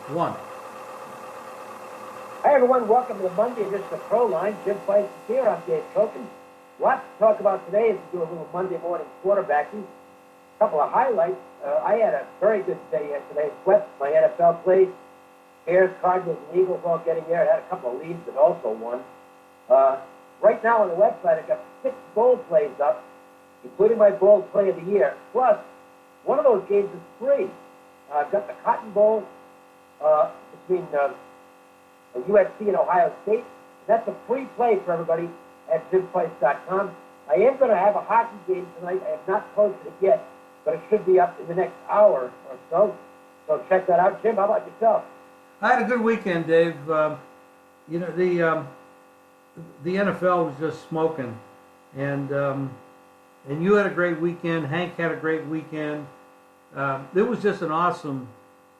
1. Hi, everyone. Welcome to the Monday edition of Pro Line. Jim Price is here. I'm Dave Token. Lots to talk about today as we do a little Monday morning quarterbacking. A couple of highlights. I had a very good day yesterday. Swept my NFL plays. Bears, Cardinals, and Eagles all getting there. I had a couple of leads that also won. Right now on the website, I've got 6 bowl plays up, including my bowl play of the year. Plus, one of those games is free. I've got the Cotton Bowl between USC and Ohio State. That's a free play for everybody at JimPrice.com. I am going to have a hockey game tonight. I have not posted it yet, but it should be up in the next hour or so. So check that out. Jim, how about yourself? I had a good weekend, Dave. You know, the NFL was just smoking, and you had a great weekend. Hank had a great weekend. It was just an awesome.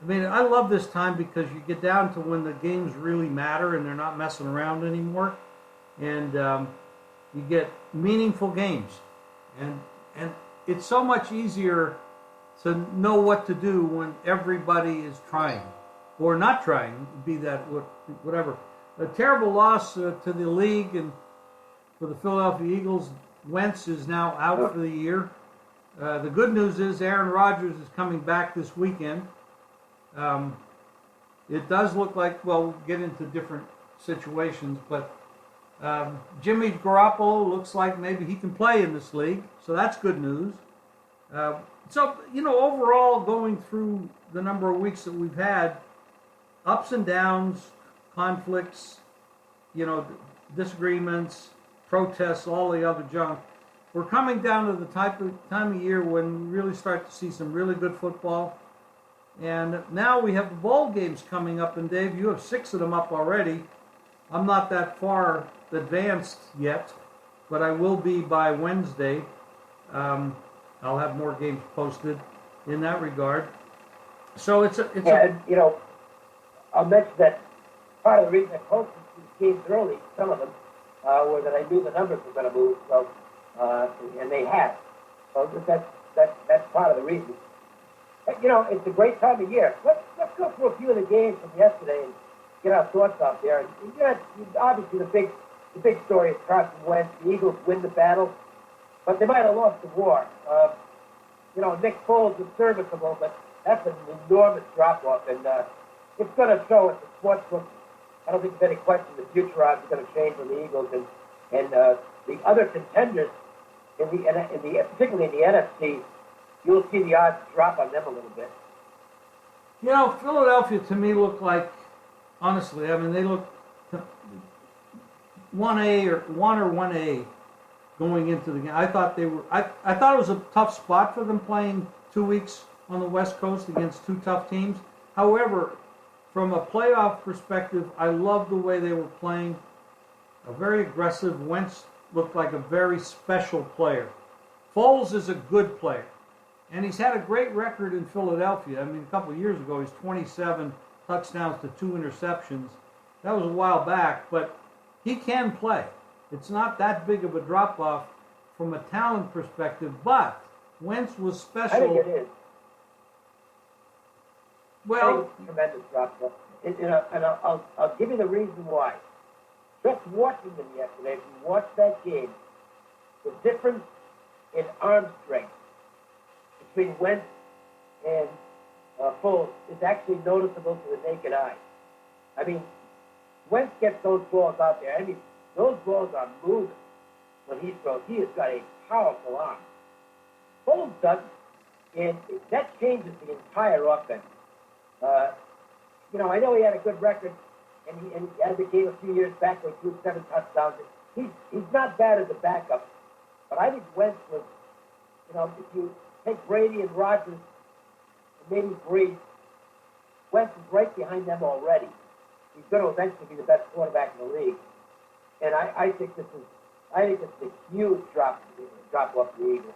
I mean, I love this time because you get down to when the games really matter and they're not messing around anymore, and you get meaningful games, and it's so much easier to know what to do when everybody is trying or not trying. Be that whatever. A terrible loss to the league and for the Philadelphia Eagles. Wentz is now out for the year. The good news is Aaron Rodgers is coming back this weekend. It does look like, well, we'll get into different situations, but Jimmy Garoppolo looks like maybe he can play in this league, so that's good news. So, you know, overall, going through the number of weeks that we've had, ups and downs, conflicts, you know, disagreements, protests, all the other junk. We're coming down to the time of year when we really start to see some really good football. And now we have the bowl games coming up, and Dave, you have 6 of them up already. I'm not that far advanced yet, but I will be by Wednesday. I'll have more games posted in that regard. So you know, I'll mention that part of the reason I posted these games early, some of them, were that I knew the numbers were going to move, so and they have. So that's part of the reason. But, you know, it's a great time of year. Let's go through a few of the games from yesterday and get our thoughts out there. And, obviously, the big story is Carson Wentz. The Eagles win the battle, but they might have lost the war. You know, Nick Foles is serviceable, but that's an enormous drop-off, and it's going to show at the sportsbook. I don't think there's any question the future odds are going to change on the Eagles and the other contenders particularly in the NFC. You'll see the odds drop on them a little bit. You know, Philadelphia to me looked like, honestly, I mean, they looked 1A or 1A going into the game. I thought they were. I thought it was a tough spot for them playing 2 weeks on the West Coast against 2 tough teams. However, from a playoff perspective, I love the way they were playing. A very aggressive. Wentz looked like a very special player. Foles is a good player. And he's had a great record in Philadelphia. I mean, a couple of years ago, he's 27 touchdowns to 2 interceptions. That was a while back, but he can play. It's not that big of a drop-off from a talent perspective, but Wentz was special. I think it is. Well, I think it's a tremendous drop-off. And I'll give you the reason why. Just watching them yesterday, if you watch that game, the difference in arm strength between Wentz and Foles is actually noticeable to the naked eye. I mean, Wentz gets those balls out there. I mean, those balls are moving when he throws. He has got a powerful arm. Foles doesn't, and that changes the entire offense. You know, I know he had a good record, and he had a big game a few years back where he threw 7 touchdowns. He's not bad as a backup, but I think Wentz was, you know, if you take Brady and Rodgers and maybe Brees, Wentz is right behind them already. He's going to eventually be the best quarterback in the league. And I think this is a huge drop off the Eagles.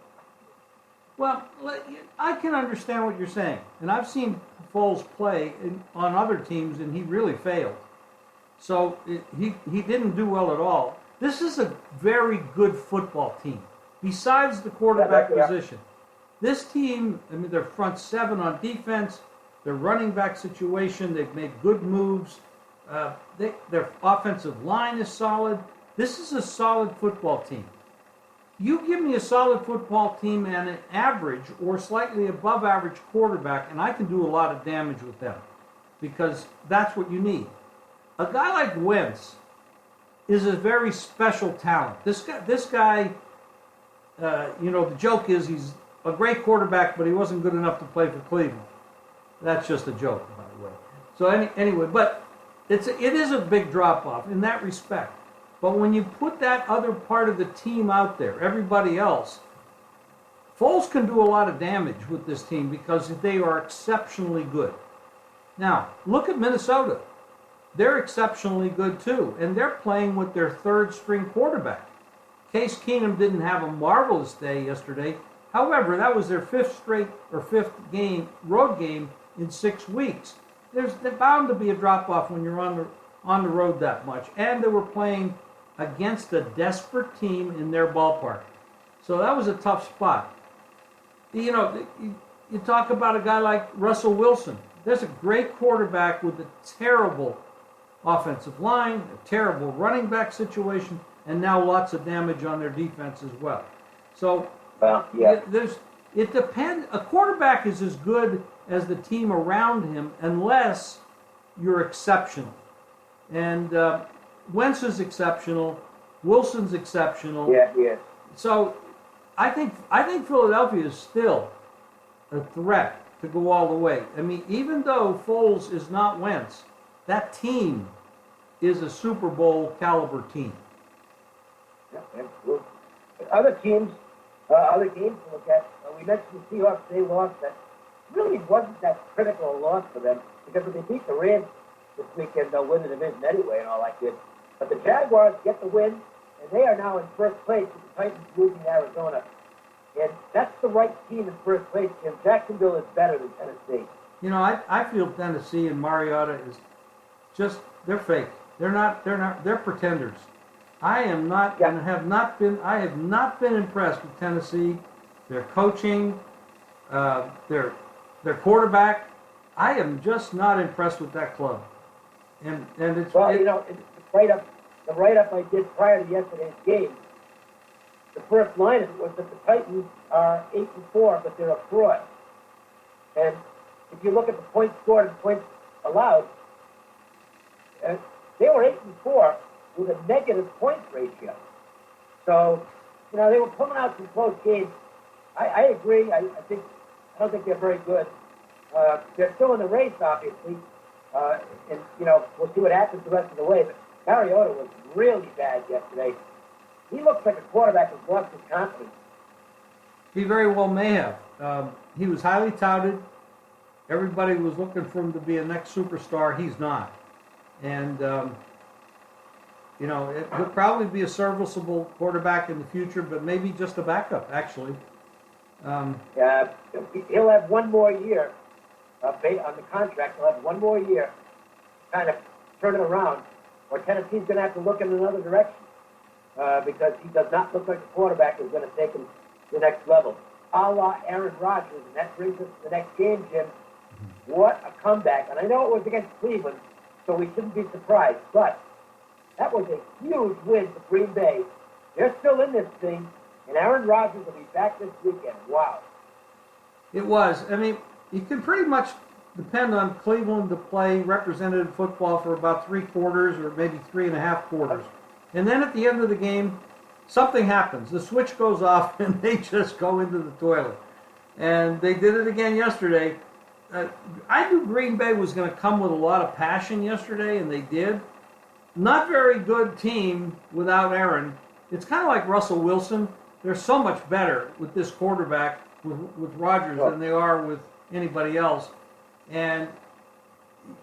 well, I can understand what you're saying. And I've seen Foles play on other teams, and he really failed. So he didn't do well at all. This is a very good football team, besides the quarterback position. This team, I mean, their front 7 on defense, their running back situation. They've made good moves. Their offensive line is solid. This is a solid football team. You give me a solid football team and an average or slightly above average quarterback, and I can do a lot of damage with them because that's what you need. A guy like Wentz is a very special talent. This guy, the joke is he's a great quarterback, but he wasn't good enough to play for Cleveland. That's just a joke, by the way. So anyway, but it is a big drop-off in that respect. But when you put that other part of the team out there, everybody else, Foles can do a lot of damage with this team because they are exceptionally good. Now, look at Minnesota. They're exceptionally good too, and they're playing with their third-string quarterback. Case Keenum didn't have a marvelous day yesterday. However, that was their fifth road game in 6 weeks. There's bound to be a drop-off when you're on the road that much, and they were playing against a desperate team in their ballpark. So that was a tough spot. You talk about a guy like Russell Wilson. There's a great quarterback with a terrible offensive line, a terrible running back situation, and now lots of damage on their defense as well. So it depends. A quarterback is as good as the team around him unless you're exceptional. And Wentz is exceptional. Wilson's exceptional. Yeah. So I think Philadelphia is still a threat to go all the way. I mean, even though Foles is not Wentz, that team is a Super Bowl caliber team. Yeah, absolutely. Other games to look at. We mentioned the Seahawks. They lost. That really wasn't that critical a loss for them because if they beat the Rams this weekend, they'll win the division anyway and all that good. But the Jaguars get the win, and they are now in first place with the Titans losing Arizona. And that's the right team in first place, Jim. Jacksonville is better than Tennessee. I feel Tennessee and Mariota is just, they're fake. They're pretenders. I am not, and I have not been impressed with Tennessee, their coaching, their quarterback. I am just not impressed with that club. And it's the write-up I did prior to yesterday's game. The first line of it was that the Titans are 8-4, but they're a fraud. And if you look at the points scored and points allowed, they were 8-4 with a negative points ratio. So, they were pulling out some close games. I agree. I don't think they're very good. They're still in the race, obviously. And we'll see what happens the rest of the way. But Mariota was really bad yesterday. He looks like a quarterback who's lost his confidence. He very well may have. He was highly touted. Everybody was looking for him to be a next superstar. He's not. And, he'll probably be a serviceable quarterback in the future, but maybe just a backup, actually. He'll have one more year on the contract. He'll have one more year to kind of turn it around, or Tennessee's going to have to look in another direction because he does not look like a quarterback who's going to take him to the next level. A la Aaron Rodgers, and that brings us to the next game, Jim. What a comeback. And I know it was against Cleveland, so we shouldn't be surprised, but that was a huge win for Green Bay. They're still in this thing, and Aaron Rodgers will be back this weekend. Wow. It was. I mean, you can pretty much depend on Cleveland to play representative football for about 3 quarters or maybe 3.5 quarters. And then at the end of the game, something happens. The switch goes off, and they just go into the toilet. And they did it again yesterday. I knew Green Bay was going to come with a lot of passion yesterday, and they did. Not very good team without Aaron. It's kind of like Russell Wilson. They're so much better with this quarterback, with Rodgers, than they are with anybody else. And,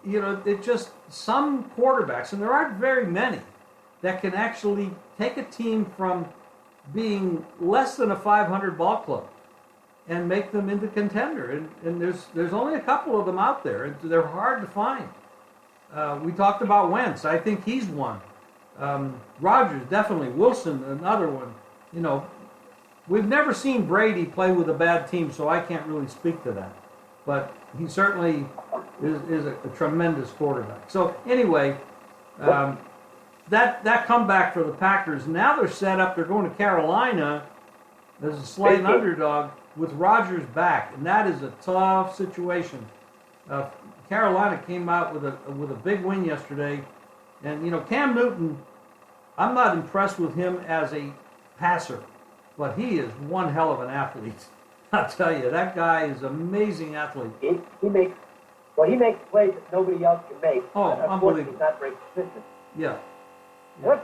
it just, some quarterbacks, and there aren't very many, that can actually take a team from being less than a 500 ball club and make them into contender. And there's only a couple of them out there, and they're hard to find. We talked about Wentz. I think he's one. Rodgers, definitely. Wilson, another one. We've never seen Brady play with a bad team, so I can't really speak to that. But he certainly is a tremendous quarterback. So anyway, that comeback for the Packers, now they're set up. They're going to Carolina as a slight underdog with Rodgers back, and that is a tough situation. Carolina came out with a big win yesterday, and Cam Newton, I'm not impressed with him as a passer, but he is one hell of an athlete. I'll tell you, that guy is an amazing athlete. He makes plays that nobody else can make. Oh, unbelievable! He's not very consistent. Yeah. Let's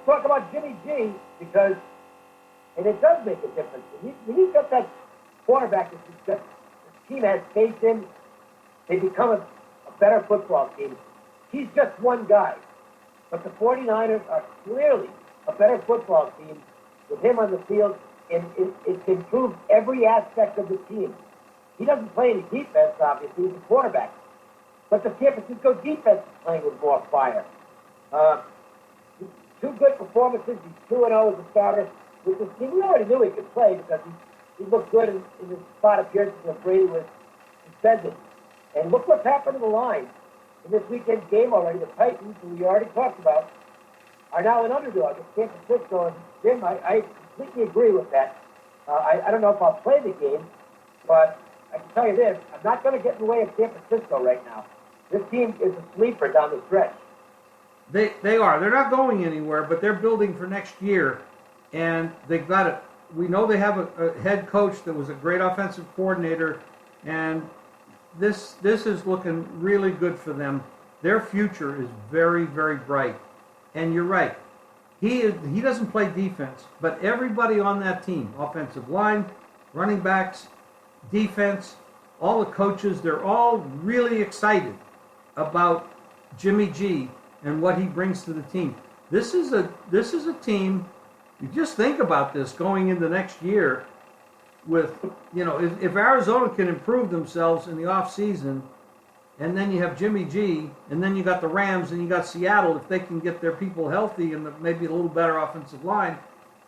talk about Jimmy G, because it does make a difference. When you've got that quarterback that the team has faith in, they become a better football team. He's just one guy. But the 49ers are clearly a better football team with him on the field, and it's improved every aspect of the team. He doesn't play any defense, obviously. He's a quarterback. But the San Francisco defense is playing with more fire. Two good performances. He's 2-0 as a starter with this team. We already knew he could play because he looked good in his spot appearances when Brady was suspended. And look what's happened to the line. In this weekend's game already, the Titans, who we already talked about, are now an underdog at San Francisco. And Jim, I completely agree with that. I don't know if I'll play the game, but I can tell you this, I'm not going to get in the way of San Francisco right now. This team is a sleeper down the stretch. They are. They're not going anywhere, but they're building for next year, and they've got it. We know they have a head coach that was a great offensive coordinator, and this is looking really good for them. Their future is very, very bright. And you're right. He doesn't play defense, but everybody on that team, offensive line, running backs, defense, all the coaches, they're all really excited about Jimmy G and what he brings to the team. This is a team, you just think about this going into next year with, if Arizona can improve themselves in the offseason, and then you have Jimmy G, and then you got the Rams, and you got Seattle, if they can get their people healthy and maybe a little better offensive line,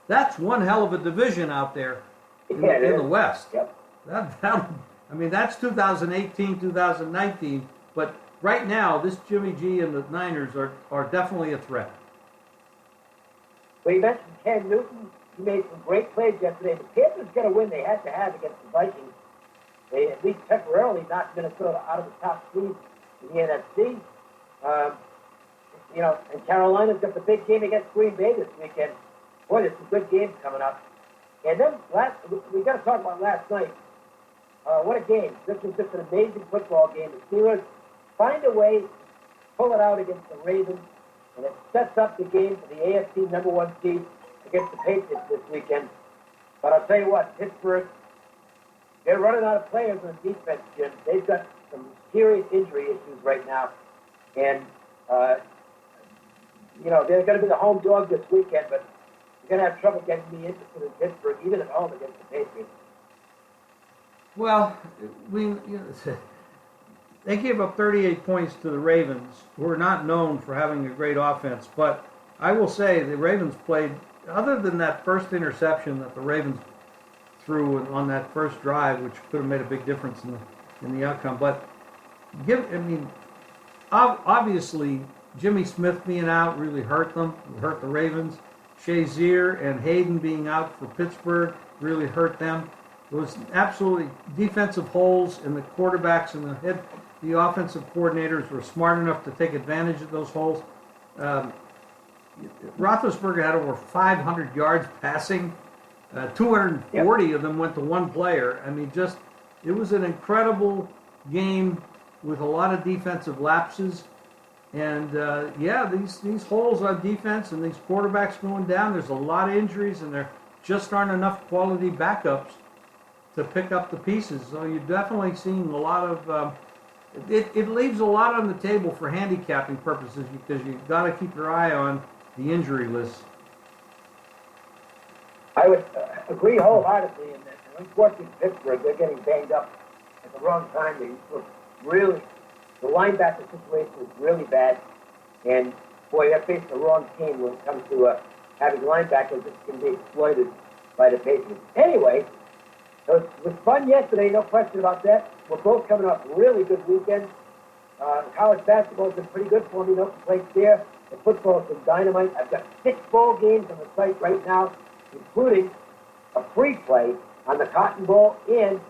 that's one hell of a division out there in the West. Yep. That's 2018, 2019, but right now, this Jimmy G and the Niners are definitely a threat. Well, you mentioned Cam Newton. He made some great plays yesterday. The Panthers got a win they had to have against the Vikings. They at least temporarily knocked Minnesota out of the top seed in the NFC. And Carolina's got the big game against Green Bay this weekend. Boy, there's some good games coming up. And then we got to talk about last night. What a game. This was just an amazing football game. The Steelers find a way to pull it out against the Ravens, and it sets up the game for the AFC #1 seed against the Patriots this weekend. But I'll tell you what, Pittsburgh, they're running out of players on defense, Jim. They've got some serious injury issues right now. And, they're going to be the home dog this weekend, but you're going to have trouble getting me interested in Pittsburgh, even at home against the Patriots. Well, they gave up 38 points to the Ravens, who are not known for having a great offense. But I will say the Ravens played, other than that first interception that the Ravens threw on that first drive, which could have made a big difference in the outcome. But obviously Jimmy Smith being out really hurt them, hurt the Ravens. Shazier and Hayden being out for Pittsburgh really hurt them. There was absolutely defensive holes in the quarterbacks and the offensive coordinators were smart enough to take advantage of those holes. Roethlisberger had over 500 yards passing. 240 of them went to one player. It was an incredible game with a lot of defensive lapses. And, these holes on defense and these quarterbacks going down, there's a lot of injuries, and there just aren't enough quality backups to pick up the pieces. So you're definitely seeing a lot of it leaves a lot on the table for handicapping purposes, because you've got to keep your eye on the injury list. I would agree wholeheartedly in that. And unfortunately, Pittsburgh, they're getting banged up at the wrong time. The linebacker situation was really bad. And, boy, they're facing the wrong team when it comes to having linebackers that can be exploited by the Patriots. Anyway, it was fun yesterday, no question about that. We're both coming off really good weekends. College basketball's been pretty good for me. No complaints there. The football's been dynamite. I've got 6 bowl games on the site right now, including a free play on the Cotton Bowl and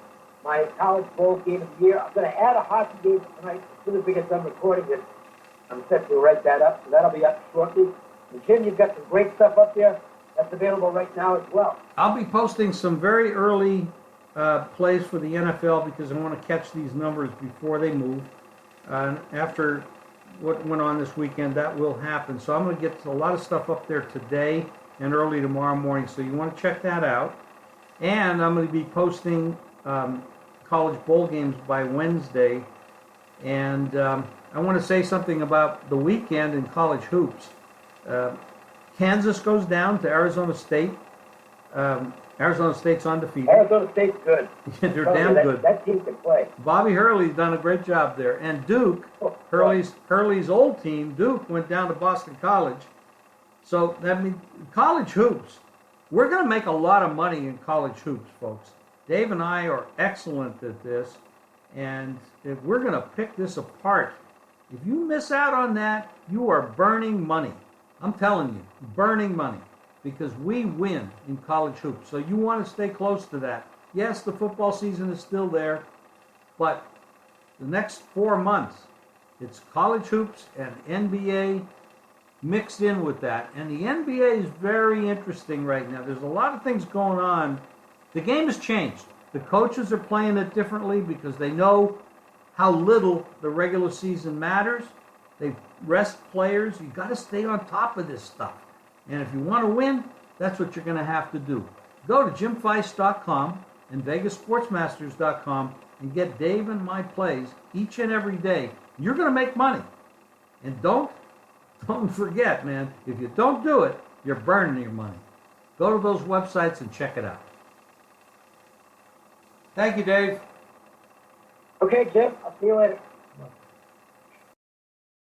my college bowl game of the year. I'm going to add a hockey game tonight as soon as we get done recording this. I'm set to write that up, so that'll be up shortly. And Jim, you've got some great stuff up there that's available right now as well. I'll be posting some very early plays for the NFL because I want to catch these numbers before they move. After what went on this weekend, that will happen. So I'm going to get a lot of stuff up there today and early tomorrow morning. So you want to check that out. And I'm going to be posting college bowl games by Wednesday. And I want to say something about the weekend in college hoops. Kansas goes down to Arizona State. Arizona State's undefeated. Arizona State's good. They're damn good. That team can play. Bobby Hurley's done a great job there. And Duke, Hurley's old team, Duke, went down to Boston College. So, that means college hoops. We're going to make a lot of money in college hoops, folks. Dave and I are excellent at this. And if we're going to pick this apart, if you miss out on that, you are burning money. I'm telling you, burning money. Because we win in college hoops. So you want to stay close to that. Yes, the football season is still there, but the next 4 months, it's college hoops and NBA mixed in with that. And the NBA is very interesting right now. There's a lot of things going on. The game has changed. The coaches are playing it differently because they know how little the regular season matters. They rest players. You've got to stay on top of this stuff. And if you want to win, that's what you're going to have to do. Go to jimfeist.com and vegasportsmasters.com and get Dave and my plays each and every day. You're going to make money. And don't forget, man, if you don't do it, you're burning your money. Go to those websites and check it out. Thank you, Dave. Okay, Jim. I'll see you later.